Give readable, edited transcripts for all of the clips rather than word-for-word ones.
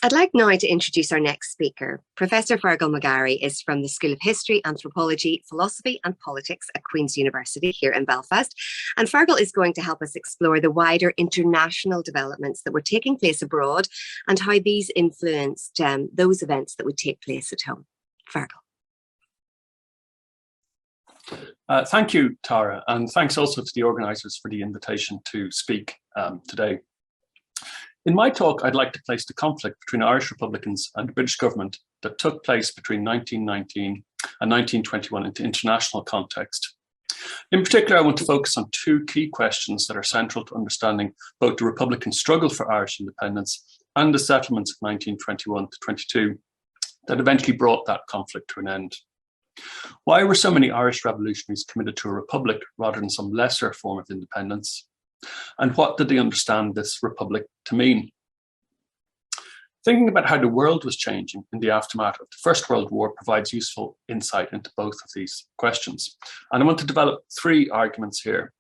I'd like now to introduce our next speaker. Professor Fergal McGarry is from the School of History, Anthropology, Philosophy and Politics at Queen's University here in Belfast. And Fergal is going to help us explore the wider international developments that were taking place abroad and how these influenced those events that would take place at home. Fergal. Thank you, Tara, and thanks also to the organisers for the invitation to speak today. In my talk, I'd like to place the conflict between Irish Republicans and the British government that took place between 1919 and 1921 into international context. In particular, I want to focus on two key questions that are central to understanding both the Republican struggle for Irish independence and the settlements of 1921 to 22 that eventually brought that conflict to an end. Why were so many Irish revolutionaries committed to a republic rather than some lesser form of independence? And what did they understand this republic to mean? Thinking about how the world was changing in the aftermath of the First World War provides useful insight into both of these questions. And I want to develop three arguments here.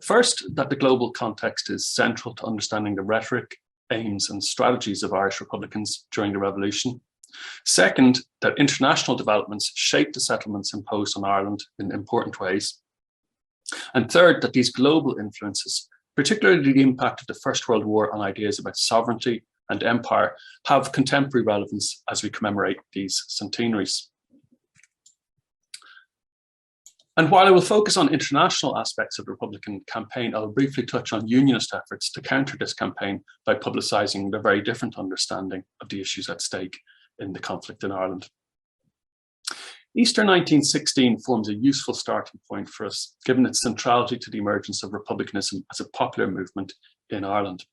First, that the global context is central to understanding the rhetoric, aims, and strategies of Irish Republicans during the revolution. Second, that international developments shaped the settlements imposed on Ireland in important ways. And third, that these global influences, particularly the impact of the First World War on ideas about sovereignty and empire, have contemporary relevance as we commemorate these centenaries. And while I will focus on international aspects of the Republican campaign, I'll briefly touch on unionist efforts to counter this campaign by publicising the very different understanding of the issues at stake in the conflict in Ireland. Easter 1916 forms a useful starting point for us, given its centrality to the emergence of republicanism as a popular movement in Ireland.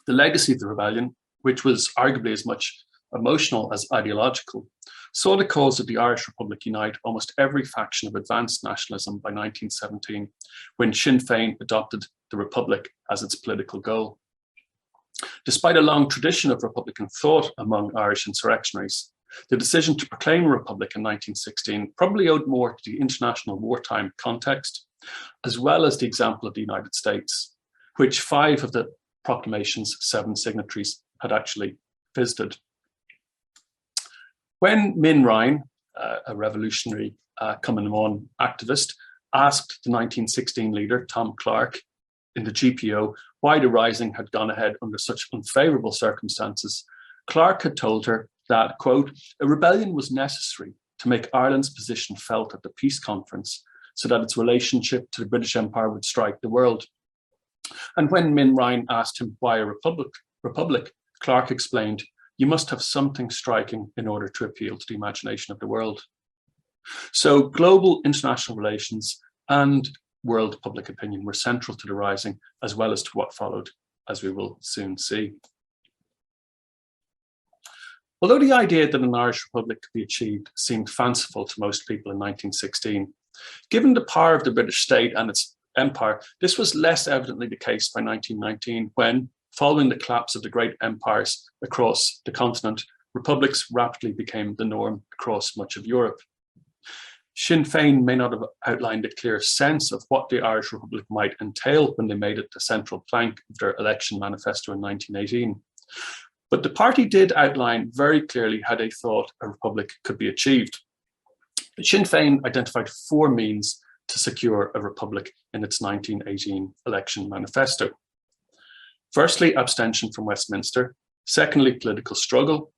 The legacy of the rebellion, which was arguably as much emotional as ideological, saw the cause of the Irish Republic unite almost every faction of advanced nationalism by 1917, when Sinn Féin adopted the Republic as its political goal. Despite a long tradition of Republican thought among Irish insurrectionaries, the decision to proclaim a republic in 1916 probably owed more to the international wartime context, as well as the example of the United States, which 5 of the proclamation's 7 signatories had actually visited. When Min Ryan, a revolutionary Cumann activist, asked the 1916 leader, Tom Clark, in the GPO, why the rising had gone ahead under such unfavourable circumstances, Clark had told her that, quote, a rebellion was necessary to make Ireland's position felt at the peace conference so that its relationship to the British Empire would strike the world. And when Min Ryan asked him why a republic, Clark explained, you must have something striking in order to appeal to the imagination of the world. So global international relations and world public opinion were central to the rising, as well as to what followed, as we will soon see. Although the idea that an Irish Republic could be achieved seemed fanciful to most people in 1916, given the power of the British state and its empire, this was less evidently the case by 1919 when, following the collapse of the great empires across the continent, republics rapidly became the norm across much of Europe. Sinn Féin may not have outlined a clear sense of what the Irish Republic might entail when they made it the central plank of their election manifesto in 1918. But the party did outline very clearly how they thought a republic could be achieved. Sinn Féin identified 4 means to secure a republic in its 1918 election manifesto. Firstly, abstention from Westminster. Secondly, political struggle.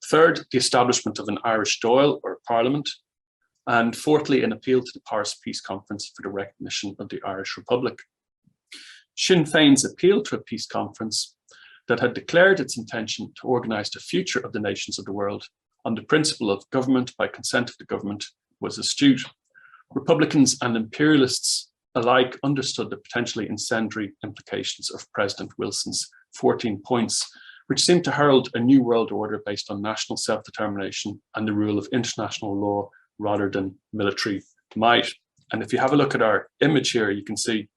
Third, the establishment of an Irish Dáil or parliament. And fourthly, an appeal to the Paris Peace Conference for the recognition of the Irish Republic. Sinn Féin's appeal to a peace conference that had declared its intention to organise the future of the nations of the world on the principle of government by consent of the government was astute. Republicans and imperialists alike understood the potentially incendiary implications of President Wilson's 14 points, which seemed to herald a new world order based on national self-determination and the rule of international law rather than military might. And if you have a look at our image here, you can see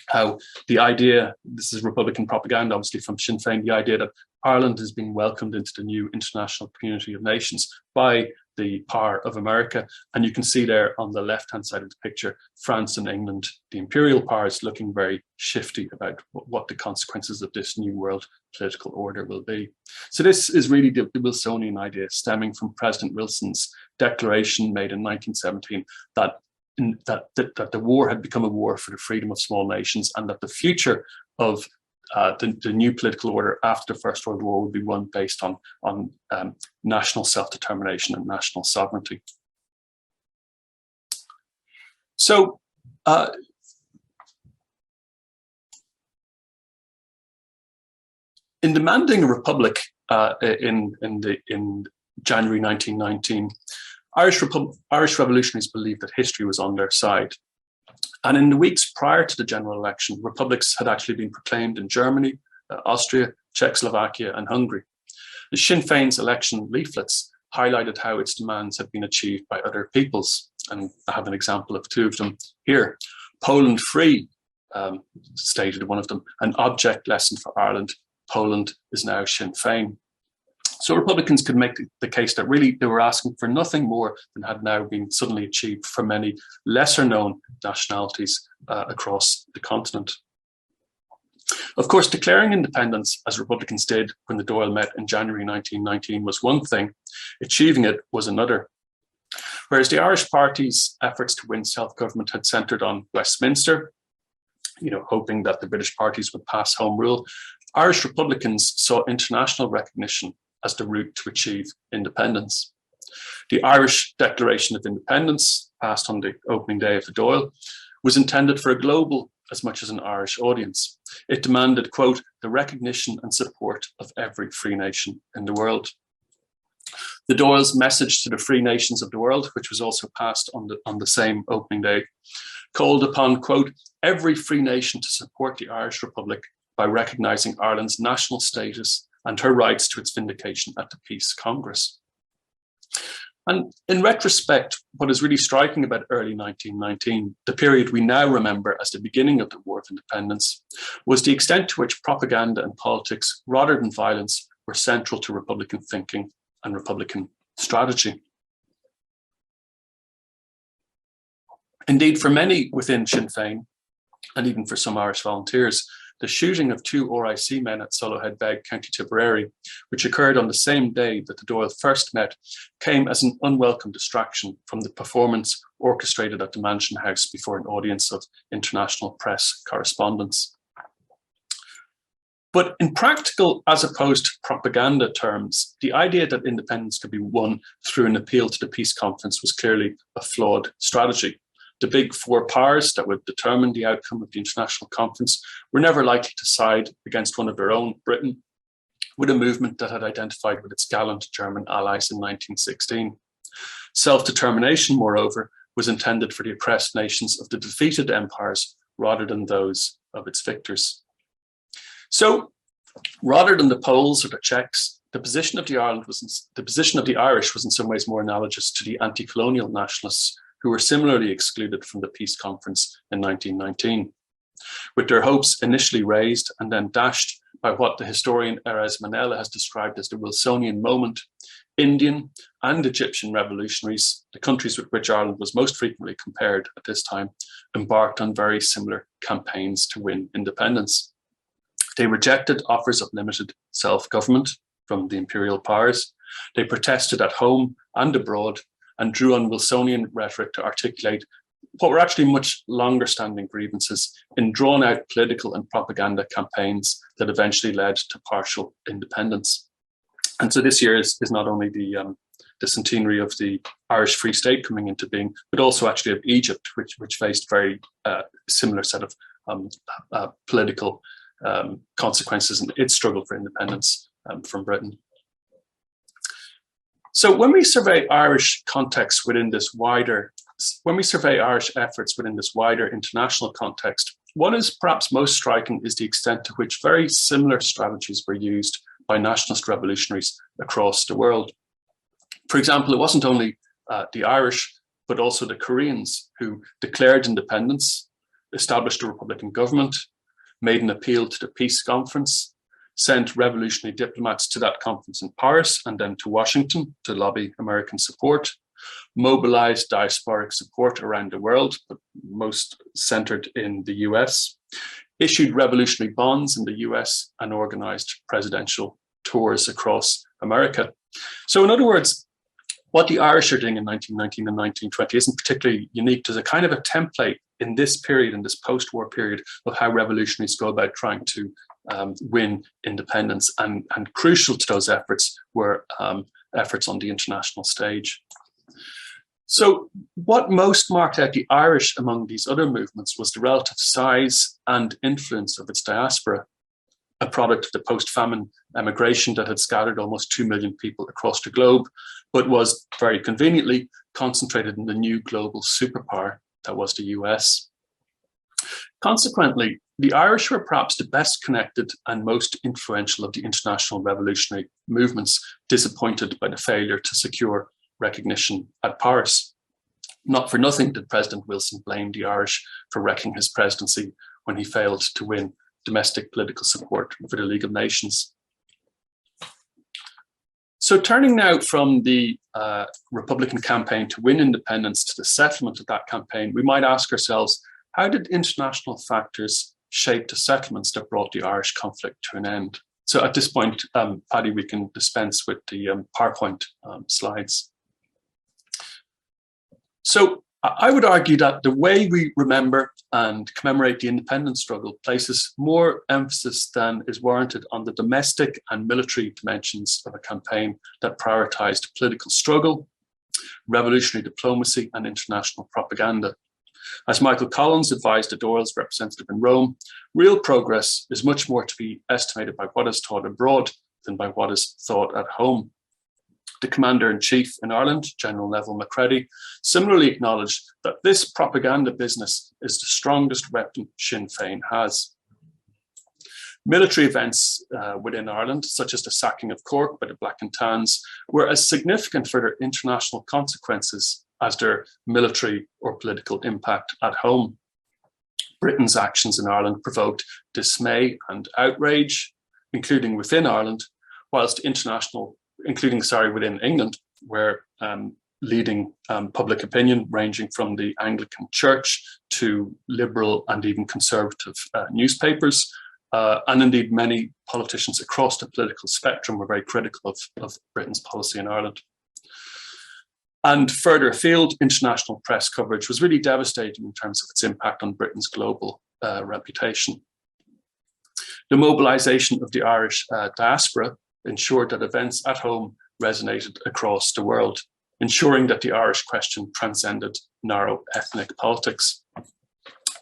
how the idea, this is Republican propaganda, obviously from Sinn Féin, the idea that Ireland is being welcomed into the new international community of nations by the power of America. And you can see there on the left-hand side of the picture, France and England, the imperial powers, looking very shifty about what the consequences of this new world political order will be. So this is really the Wilsonian idea stemming from President Wilson's declaration made in 1917 that the war had become a war for the freedom of small nations, and that the future of the new political order after the First World War would be one based on national self-determination and national sovereignty. So in demanding a republic in January 1919, Irish revolutionaries believed that history was on their side. And in the weeks prior to the general election, republics had actually been proclaimed in Germany, Austria, Czechoslovakia, and Hungary. The Sinn Féin's election leaflets highlighted how its demands had been achieved by other peoples. And I have an example of two of them here. Poland Free stated one of them, an object lesson for Ireland. Poland is now Sinn Féin. So Republicans could make the case that really they were asking for nothing more than had now been suddenly achieved for many lesser known nationalities across the continent. Of course, declaring independence, as Republicans did when the Dáil met in January 1919, was one thing. Achieving it was another. Whereas the Irish Party's efforts to win self-government had centred on Westminster, hoping that the British parties would pass Home Rule, Irish Republicans saw international recognition as the route to achieve independence. The Irish Declaration of Independence, passed on the opening day of the Dáil, was intended for a global as much as an Irish audience. It demanded, quote, the recognition and support of every free nation in the world. The Dáil's message to the free nations of the world, which was also passed on the same opening day, called upon, quote, every free nation to support the Irish Republic by recognising Ireland's national status and her rights to its vindication at the Peace Congress. And in retrospect, what is really striking about early 1919, the period we now remember as the beginning of the War of Independence, was the extent to which propaganda and politics, rather than violence, were central to Republican thinking and Republican strategy. Indeed, for many within Sinn Féin, and even for some Irish volunteers, the shooting of two RIC men at Solohead Beg, County Tipperary, which occurred on the same day that the Dáil first met, came as an unwelcome distraction from the performance orchestrated at the Mansion House before an audience of international press correspondents. But in practical, as opposed to propaganda terms, the idea that independence could be won through an appeal to the Peace Conference was clearly a flawed strategy. The big four powers that would determine the outcome of the international conference were never likely to side against one of their own, Britain, with a movement that had identified with its gallant German allies in 1916. Self-determination, moreover, was intended for the oppressed nations of the defeated empires rather than those of its victors. So, rather than the Poles or the Czechs, the position of the Irish was in some ways more analogous to the anti-colonial nationalists who were similarly excluded from the Peace Conference in 1919, with their hopes initially raised and then dashed by what the historian Erez Manela has described as the Wilsonian moment. Indian and Egyptian revolutionaries, the countries with which Ireland was most frequently compared at this time, embarked on very similar campaigns to win independence. They rejected offers of limited self-government from the imperial powers. They protested at home and abroad and drew on Wilsonian rhetoric to articulate what were actually much longer standing grievances in drawn out political and propaganda campaigns that eventually led to partial independence. And so this year is not only the centenary of the Irish Free State coming into being, but also actually of Egypt, which faced very similar set of political consequences in its struggle for independence from Britain. So when we survey Irish efforts within this wider international context, what is perhaps most striking is the extent to which very similar strategies were used by nationalist revolutionaries across the world. For example, it wasn't only the Irish, but also the Koreans who declared independence, established a republican government, made an appeal to the Peace Conference, sent revolutionary diplomats to that conference in Paris and then to Washington to lobby American support, mobilized diasporic support around the world, but most centered in the US, issued revolutionary bonds in the US, and organized presidential tours across America. So in other words, what the Irish are doing in 1919 and 1920 isn't particularly unique. There's a kind of a template in this period, in this post-war period, of how revolutionaries go about trying to win independence. And crucial to those efforts were efforts on the international stage. So what most marked out the Irish among these other movements was the relative size and influence of its diaspora, a product of the post-famine emigration that had scattered almost 2 million people across the globe, but was very conveniently concentrated in the new global superpower that was the US. Consequently, the Irish were perhaps the best connected and most influential of the international revolutionary movements, disappointed by the failure to secure recognition at Paris. Not for nothing did President Wilson blame the Irish for wrecking his presidency when he failed to win domestic political support for the League of Nations. So turning now from the Republican campaign to win independence to the settlement of that campaign, we might ask ourselves, how did international factors shape the settlements that brought the Irish conflict to an end? So at this point, Paddy, we can dispense with the PowerPoint slides. So I would argue that the way we remember and commemorate the independence struggle places more emphasis than is warranted on the domestic and military dimensions of a campaign that prioritized political struggle, revolutionary diplomacy, and international propaganda. As Michael Collins advised the Dáil's representative in Rome, real progress is much more to be estimated by what is taught abroad than by what is thought at home. The Commander-in-Chief in Ireland, General Neville Macready, similarly acknowledged that this propaganda business is the strongest weapon Sinn Féin has. Military events within Ireland, such as the sacking of Cork by the Black and Tans, were as significant for their international consequences as their military or political impact at home. Britain's actions in Ireland provoked dismay and outrage, including within Ireland, whilst within England, where leading public opinion ranging from the Anglican Church to liberal and even conservative newspapers, and indeed many politicians across the political spectrum were very critical of Britain's policy in Ireland. And further afield, international press coverage was really devastating in terms of its impact on Britain's global reputation. The mobilization of the Irish diaspora ensured that events at home resonated across the world, ensuring that the Irish question transcended narrow ethnic politics.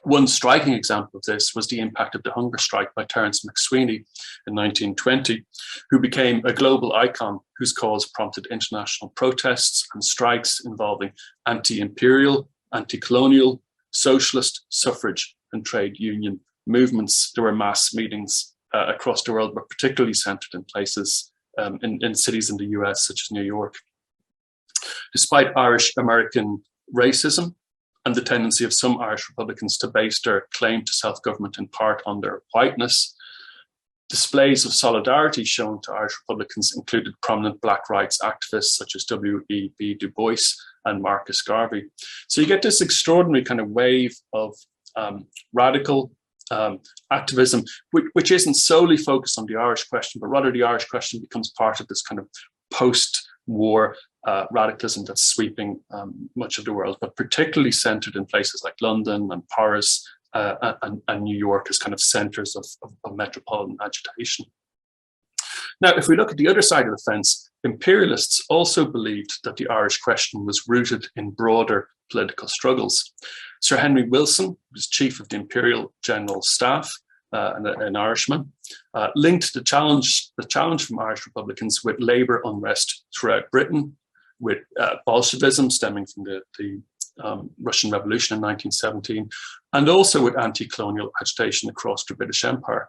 One striking example of this was the impact of the hunger strike by Terence MacSwiney in 1920, who became a global icon whose cause prompted international protests and strikes involving anti-imperial, anti-colonial, socialist, suffrage, and trade union movements. There were mass meetings across the world, but particularly centered in places in cities in the US, such as New York. Despite Irish-American racism and the tendency of some Irish Republicans to base their claim to self-government in part on their whiteness, displays of solidarity shown to Irish Republicans included prominent Black rights activists such as W.E.B. Du Bois and Marcus Garvey. So you get this extraordinary kind of wave of radical activism, which isn't solely focused on the Irish question, but rather the Irish question becomes part of this kind of post-war radicalism that's sweeping much of the world, but particularly centered in places like London and Paris and New York as kind of centers of metropolitan agitation. Now, if we look at the other side of the fence, imperialists also believed that the Irish question was rooted in broader political struggles. Sir Henry Wilson, who was chief of the Imperial General Staff, an Irishman, linked the challenge from Irish Republicans with labour unrest throughout Britain, with Bolshevism stemming from the Russian Revolution in 1917, and also with anti-colonial agitation across the British Empire.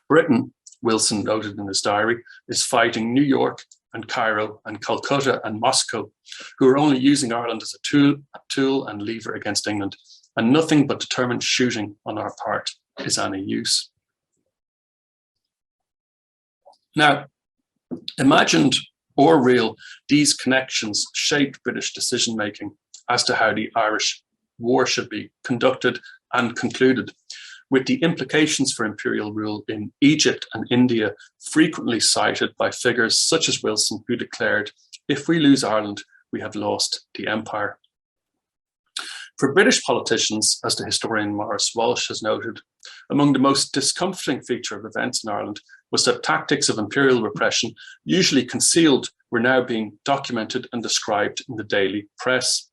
Britain, Wilson noted in his diary, is fighting New York and Cairo and Calcutta and Moscow, who are only using Ireland as a tool and lever against England, and nothing but determined shooting on our part is any use. Now, imagined or real, these connections shaped British decision-making as to how the Irish War should be conducted and concluded, with the implications for imperial rule in Egypt and India frequently cited by figures such as Wilson, who declared, "If we lose Ireland, we have lost the empire." For British politicians, as the historian Maurice Walsh has noted, among the most discomforting feature of events in Ireland was that tactics of imperial repression, usually concealed, were now being documented and described in the daily press.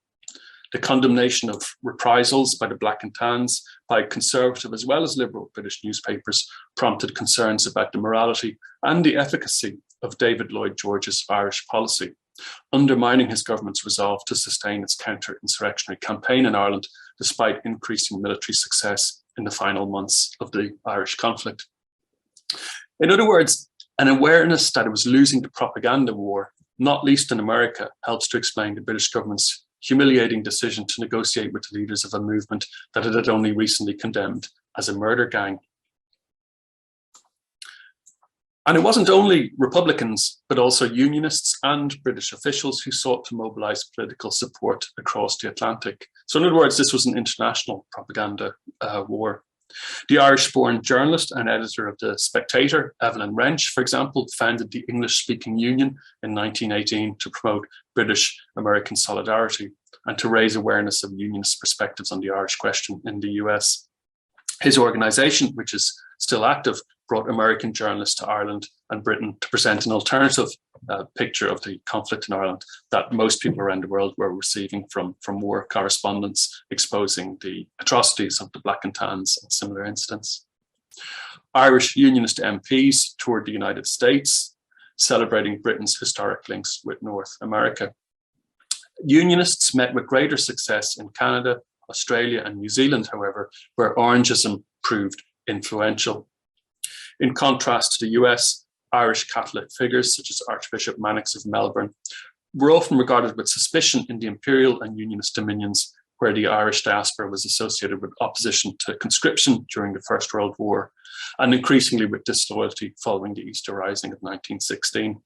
The condemnation of reprisals by the Black and Tans by conservative as well as liberal British newspapers prompted concerns about the morality and the efficacy of David Lloyd George's Irish policy, undermining his government's resolve to sustain its counter-insurrectionary campaign in Ireland despite increasing military success in the final months of the Irish conflict. In other words, an awareness that it was losing the propaganda war, not least in America, helps to explain the British government's humiliating decision to negotiate with the leaders of a movement that it had only recently condemned as a murder gang. And it wasn't only Republicans, but also Unionists and British officials who sought to mobilize political support across the Atlantic. So in other words, this was an international propaganda war. The Irish-born journalist and editor of The Spectator, Evelyn Wrench, for example, founded the English-speaking Union in 1918 to promote British-American solidarity and to raise awareness of unionist perspectives on the Irish question in the US. His organisation, which is still active, brought American journalists to Ireland and Britain to present an alternative picture of the conflict in Ireland that most people around the world were receiving from war correspondence exposing the atrocities of the Black and Tans and similar incidents. Irish Unionist MPs toured the United States, celebrating Britain's historic links with North America. Unionists met with greater success in Canada, Australia, and New Zealand, however, where Orangism proved influential. In contrast to the US, Irish Catholic figures such as Archbishop Mannix of Melbourne were often regarded with suspicion in the imperial and unionist dominions, where the Irish diaspora was associated with opposition to conscription during the First World War, and increasingly with disloyalty following the Easter Rising of 1916.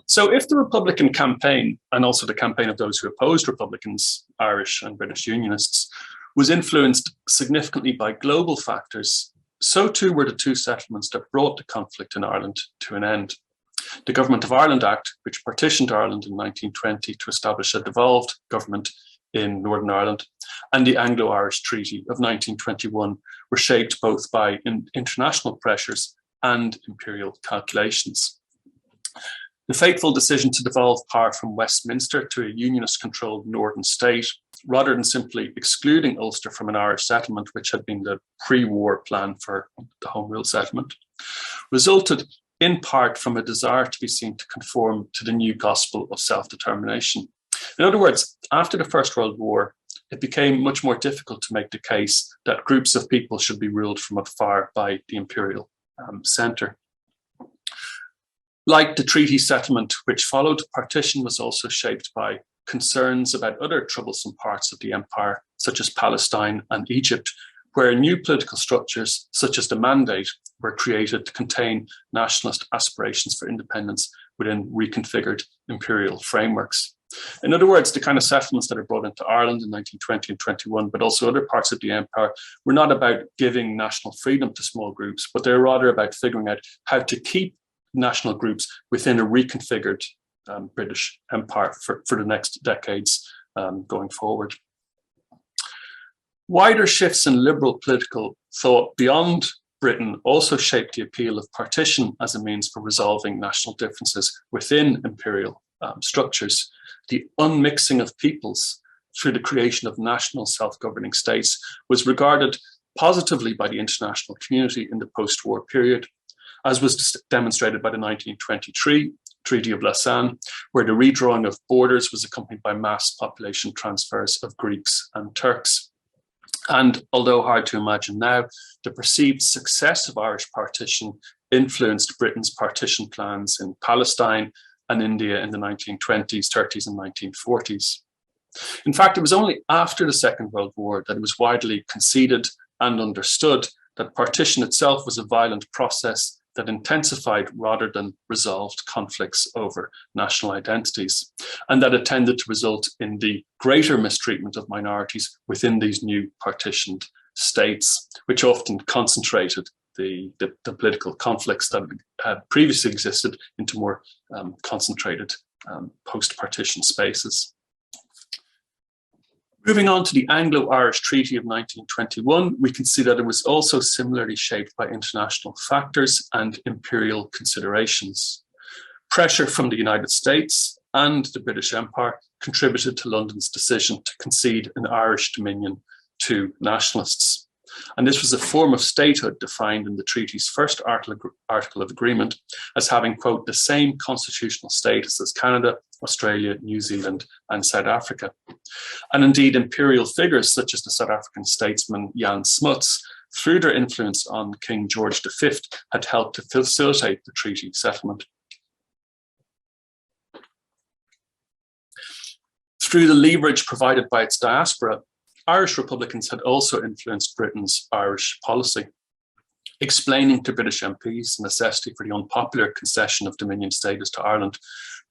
So if the Republican campaign, and also the campaign of those who opposed Republicans, Irish and British Unionists, was influenced significantly by global factors, so too were the two settlements that brought the conflict in Ireland to an end. The Government of Ireland Act, which partitioned Ireland in 1920 to establish a devolved government in Northern Ireland, and the Anglo-Irish Treaty of 1921 were shaped both by international pressures and imperial calculations. The fateful decision to devolve power from Westminster to a unionist-controlled northern state, rather than simply excluding Ulster from an Irish settlement, which had been the pre-war plan for the Home Rule settlement, resulted in part from a desire to be seen to conform to the new gospel of self-determination. In other words, after the First World War, it became much more difficult to make the case that groups of people should be ruled from afar by the imperial centre. Like the treaty settlement which followed, partition was also shaped by concerns about other troublesome parts of the empire, such as Palestine and Egypt, where new political structures, such as the Mandate, were created to contain nationalist aspirations for independence within reconfigured imperial frameworks. In other words, the kind of settlements that are brought into Ireland in 1920 and 21, but also other parts of the empire, were not about giving national freedom to small groups, but they're rather about figuring out how to keep national groups within a reconfigured British Empire for the next decades going forward. Wider shifts in liberal political thought beyond Britain also shaped the appeal of partition as a means for resolving national differences within imperial structures. The unmixing of peoples through the creation of national self-governing states was regarded positively by the international community in the post-war period, as was demonstrated by the 1923 Treaty of Lausanne, where the redrawing of borders was accompanied by mass population transfers of Greeks and Turks. And although hard to imagine now, the perceived success of Irish partition influenced Britain's partition plans in Palestine and India in the 1920s, 30s, and 1940s. In fact, it was only after the Second World War that it was widely conceded and understood that partition itself was a violent process that intensified rather than resolved conflicts over national identities, and that it tended to result in the greater mistreatment of minorities within these new partitioned states, which often concentrated the political conflicts that had previously existed into more concentrated post-partition spaces. Moving on to the Anglo-Irish Treaty of 1921, we can see that it was also similarly shaped by international factors and imperial considerations. Pressure from the United States and the British Empire contributed to London's decision to concede an Irish dominion to nationalists. And this was a form of statehood defined in the treaty's first article of agreement as having, quote, the same constitutional status as Canada, Australia, New Zealand, and South Africa. And indeed, imperial figures such as the South African statesman Jan Smuts, through their influence on King George V, had helped to facilitate the treaty settlement. Through the leverage provided by its diaspora, Irish Republicans had also influenced Britain's Irish policy, explaining to British MPs the necessity for the unpopular concession of Dominion status to Ireland.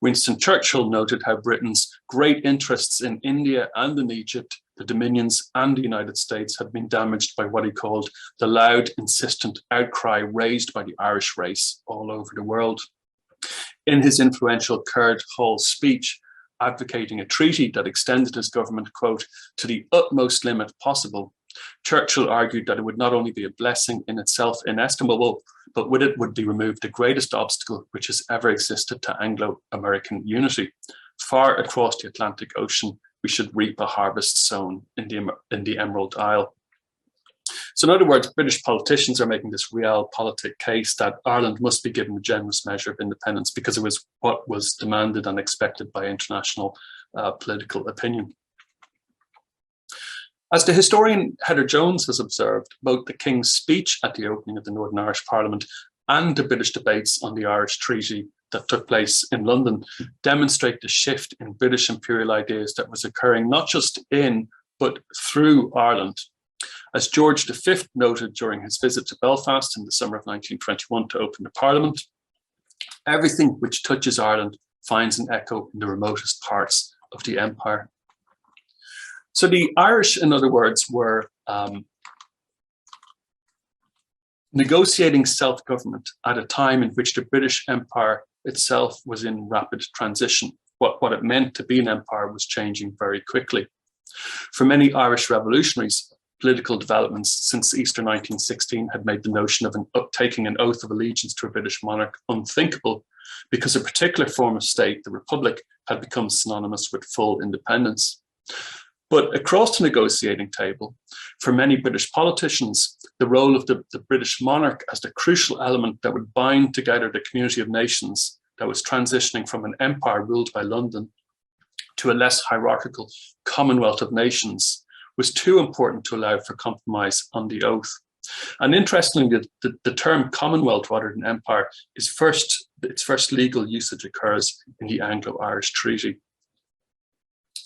Winston Churchill noted how Britain's great interests in India and in Egypt, the Dominions and the United States had been damaged by what he called the loud, insistent outcry raised by the Irish race all over the world. In his influential Caird Hall speech, advocating a treaty that extended his government, quote, to the utmost limit possible, Churchill argued that it would not only be a blessing in itself inestimable, but with it would be removed the greatest obstacle which has ever existed to Anglo-American unity. Far across the Atlantic Ocean, we should reap a harvest sown in the Emerald Isle. So in other words, British politicians are making this realpolitik case that Ireland must be given a generous measure of independence because it was what was demanded and expected by international political opinion. As the historian Heather Jones has observed, both the King's speech at the opening of the Northern Irish Parliament and the British debates on the Irish Treaty that took place in London demonstrate the shift in British imperial ideas that was occurring not just in, but through Ireland. As George V noted during his visit to Belfast in the summer of 1921 to open the Parliament, everything which touches Ireland finds an echo in the remotest parts of the empire. So the Irish, in other words, were negotiating self-government at a time in which the British Empire itself was in rapid transition. What it meant to be an empire was changing very quickly. For many Irish revolutionaries, political developments since Easter 1916 had made the notion of taking an oath of allegiance to a British monarch unthinkable because a particular form of state, the Republic, had become synonymous with full independence. But across the negotiating table, for many British politicians, the role of the British monarch as the crucial element that would bind together the community of nations that was transitioning from an empire ruled by London to a less hierarchical Commonwealth of Nations was too important to allow for compromise on the oath. And interestingly, the term Commonwealth rather than Empire its first legal usage occurs in the Anglo-Irish Treaty.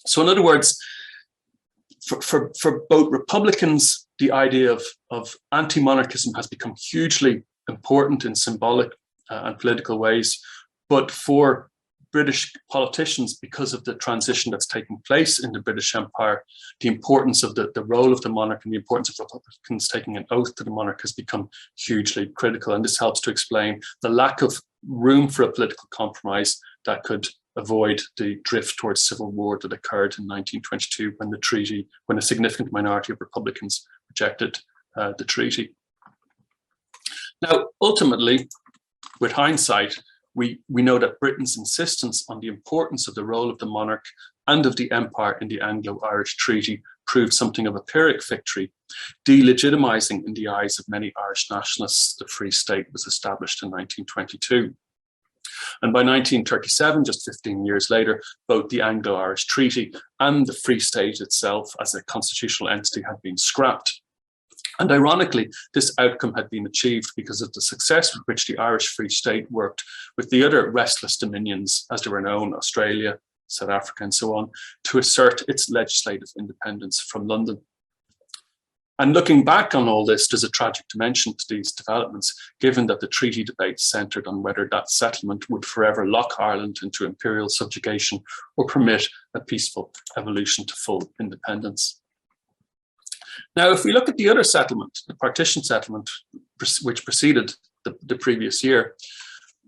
So in other words, for both Republicans, the idea of anti-monarchism has become hugely important in symbolic and political ways, but for British politicians, because of the transition that's taking place in the British Empire, the importance of the role of the monarch and the importance of Republicans taking an oath to the monarch has become hugely critical. And this helps to explain the lack of room for a political compromise that could avoid the drift towards civil war that occurred in 1922 when a significant minority of Republicans rejected the treaty. Now, ultimately, with hindsight, we know that Britain's insistence on the importance of the role of the monarch and of the empire in the Anglo-Irish Treaty proved something of a Pyrrhic victory, delegitimizing in the eyes of many Irish nationalists the Free State was established in 1922. And by 1937, just 15 years later, both the Anglo-Irish Treaty and the Free State itself as a constitutional entity had been scrapped. And ironically, this outcome had been achieved because of the success with which the Irish Free State worked with the other restless dominions, as they were known, Australia, South Africa, and so on, to assert its legislative independence from London. And looking back on all this, there's a tragic dimension to these developments, given that the treaty debate centred on whether that settlement would forever lock Ireland into imperial subjugation or permit a peaceful evolution to full independence. Now, if we look at the other settlement, the partition settlement, which preceded the previous year,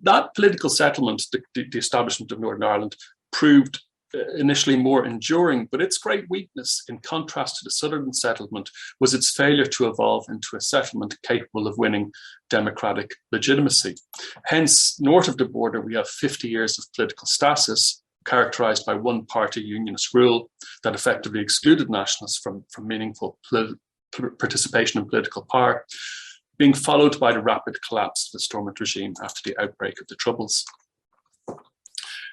that political settlement, the establishment of Northern Ireland, proved initially more enduring, but its great weakness, in contrast to the Southern settlement, was its failure to evolve into a settlement capable of winning democratic legitimacy. Hence, north of the border, we have 50 years of political stasis, characterized by one-party unionist rule that effectively excluded nationalists from meaningful participation in political power, being followed by the rapid collapse of the Stormont regime after the outbreak of the Troubles.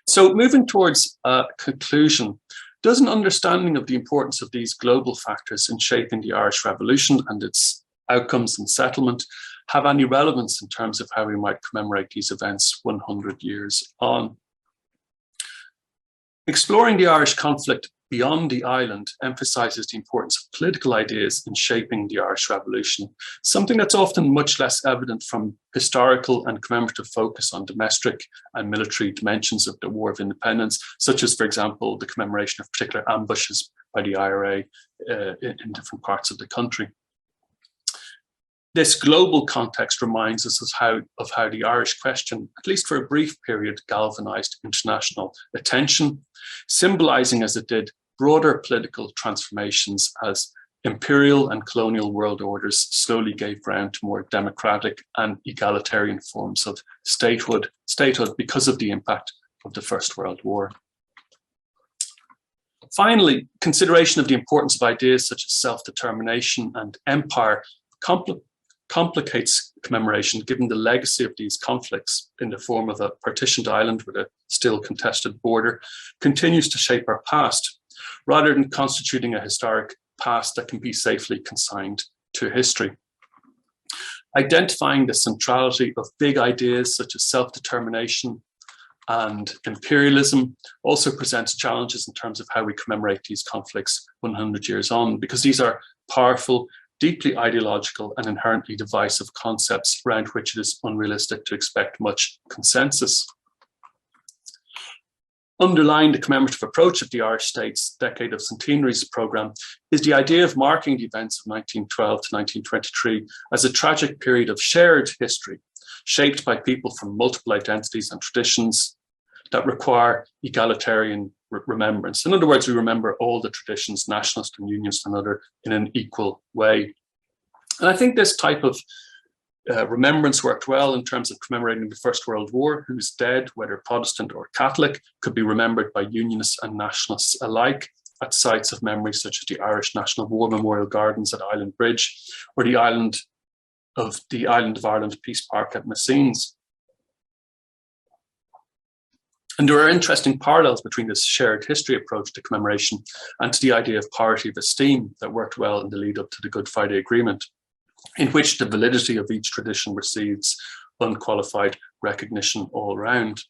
So moving towards a conclusion, does an understanding of the importance of these global factors in shaping the Irish Revolution and its outcomes and settlement have any relevance in terms of how we might commemorate these events 100 years on? Exploring the Irish conflict beyond the island emphasises the importance of political ideas in shaping the Irish Revolution, something that's often much less evident from historical and commemorative focus on domestic and military dimensions of the War of Independence, such as, for example, the commemoration of particular ambushes by the IRA in different parts of the country. This global context reminds us of how the Irish question, at least for a brief period, galvanised international attention, symbolising as it did broader political transformations as imperial and colonial world orders slowly gave ground to more democratic and egalitarian forms of statehood because of the impact of the First World War. Finally, consideration of the importance of ideas such as self-determination and empire complicates commemoration, given the legacy of these conflicts in the form of a partitioned island with a still contested border continues to shape our past, rather than constituting a historic past that can be safely consigned to history. Identifying the centrality of big ideas such as self-determination and imperialism also presents challenges in terms of how we commemorate these conflicts 100 years on, because these are powerful, deeply ideological and inherently divisive concepts around which it is unrealistic to expect much consensus. Underlying the commemorative approach of the Irish State's Decade of Centenaries programme is the idea of marking the events of 1912 to 1923 as a tragic period of shared history, shaped by people from multiple identities and traditions that require egalitarian remembrance. In other words, we remember all the traditions, nationalist and unionist and other, in an equal way. And I think this type of remembrance worked well in terms of commemorating the First World War. Whose dead, whether Protestant or Catholic, could be remembered by Unionists and Nationalists alike at sites of memory such as the Irish National War Memorial Gardens at Island Bridge, or the Island of Ireland Peace Park at Messines. And there are interesting parallels between this shared history approach to commemoration and to the idea of parity of esteem that worked well in the lead up to the Good Friday Agreement, in which the validity of each tradition receives unqualified recognition all round.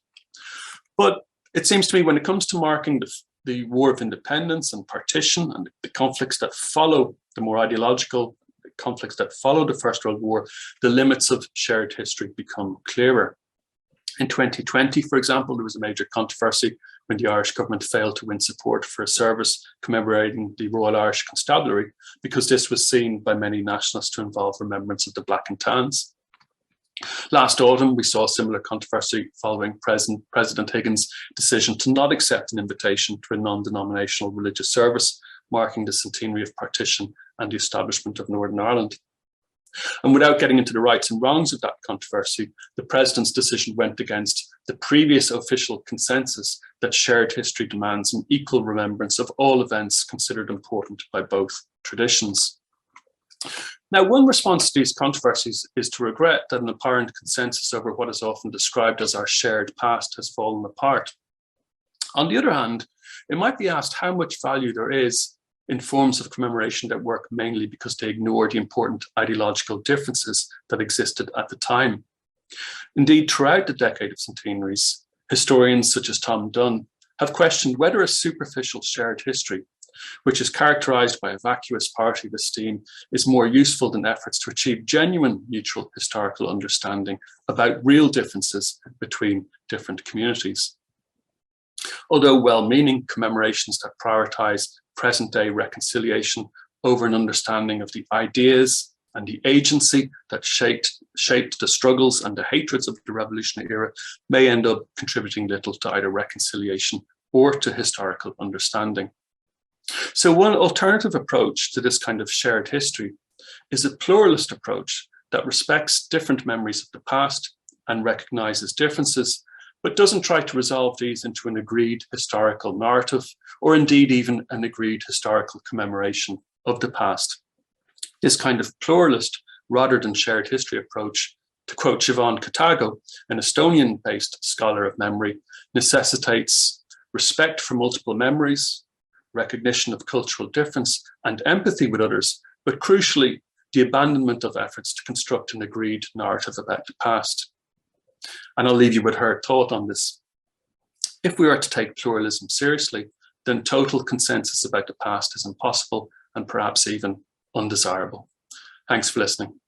But it seems to me when it comes to marking the War of Independence and partition and the conflicts that follow, the more ideological conflicts that follow the First World War, the limits of shared history become clearer. In 2020, for example, there was a major controversy when the Irish government failed to win support for a service commemorating the Royal Irish Constabulary, because this was seen by many nationalists to involve remembrance of the Black and Tans. Last autumn, we saw a similar controversy following President Higgins' decision to not accept an invitation to a non-denominational religious service marking the centenary of partition and the establishment of Northern Ireland. And without getting into the rights and wrongs of that controversy, the President's decision went against the previous official consensus that shared history demands an equal remembrance of all events considered important by both traditions. Now, one response to these controversies is to regret that an apparent consensus over what is often described as our shared past has fallen apart. On the other hand, it might be asked how much value there is in forms of commemoration that work mainly because they ignore the important ideological differences that existed at the time. Indeed, throughout the decade of centenaries, historians such as Tom Dunn have questioned whether a superficial shared history, which is characterized by a vacuous party of esteem, is more useful than efforts to achieve genuine mutual historical understanding about real differences between different communities. Although well-meaning, commemorations that prioritize present-day reconciliation over an understanding of the ideas and the agency that shaped the struggles and the hatreds of the revolutionary era may end up contributing little to either reconciliation or to historical understanding. So one alternative approach to this kind of shared history is a pluralist approach that respects different memories of the past and recognizes differences, but doesn't try to resolve these into an agreed historical narrative, or indeed even an agreed historical commemoration of the past. This kind of pluralist rather than shared history approach, to quote Siobhan Katago, an Estonian-based scholar of memory, necessitates respect for multiple memories, recognition of cultural difference, and empathy with others, but crucially, the abandonment of efforts to construct an agreed narrative about the past. And I'll leave you with her thought on this. If we are to take pluralism seriously, then total consensus about the past is impossible and perhaps even undesirable. Thanks for listening.